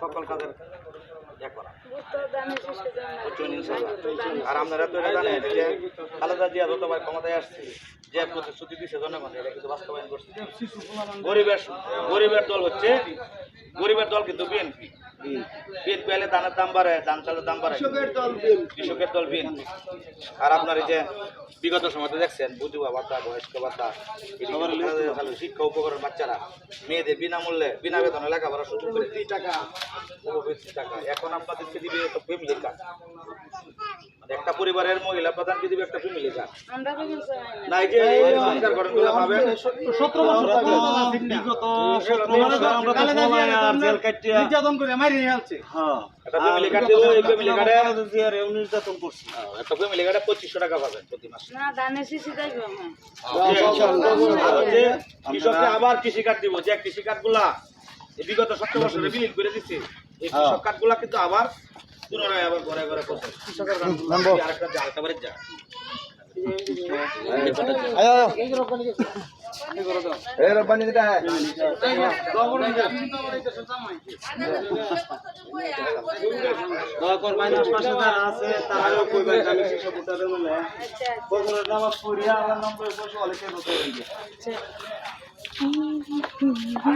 সকল কাজের করা আর আপনারা তো এটা জানেন যে খালেদা জিয়া যতবার ক্ষমতায় আসছে যে প্রতিশ্রুতি দিচ্ছে জনগণ এটা কিন্তু বাস্তবায়ন করছে। গরিবের দল হচ্ছে গরিবের দল কিন্তু বিএনপি। বিএনপি এলে ধানের দাম বাড়ে, ধান চালের দাম বাড়ে, কৃষকের দল বিএনপি। আর আপনার এই যে বিগত সময়তে দেখছেন বুঝুয়া ভাতা, বয়স্ক ভাতা, শিক্ষা উপকরণ বাচ্চারা মেয়েদের বিনামূল্যে বিনা বেতনে লেখাপড়া সুযোগ করে 3 টাকা। এখন আপনাদেরকে দিবে তো ফ্যামিলি কার্ড, একটা পরিবারের মহিলা প্রধানকে দিবে একটা ফ্যামিলি কার্ড। না এই যে সরকার গঠনগুলো পাবেন 17 বছর বিগত 17 বছর আমরা তো জেল কাটিয়া নির্যাতন করে মারিয়ে ফেলছে। হ্যাঁ, একটা ফ্যামিলি কার্ড দেবো, এই ফ্যামিলি কার্ডে জিয়ারে নির্যাতন করছে। একটা ফ্যামিলি কার্ডে 2500 টাকা পাবেন প্রতি মাসে। না দানে শিশি যাইবো না কৃষককে আবার কৃষি কার্ড দিব, যে কৃষি কার্ডগুলা এই বিগত 17 বছরে বিলীন করে দিচ্ছে, এই কৃষক কার্ডগুলা কিন্তু আবার পুনরায় আবার ঘরে ঘরে করছে। কৃষকের আরেকটা জালটা বাড়ি যা মাইনাস পাশে যারা আছে তারাও কইবে আমি শিক্ষা বুটারে বলে বছর নামাজ পড়িয়া আল্লাহর নাম করে বসে অনেকে হতে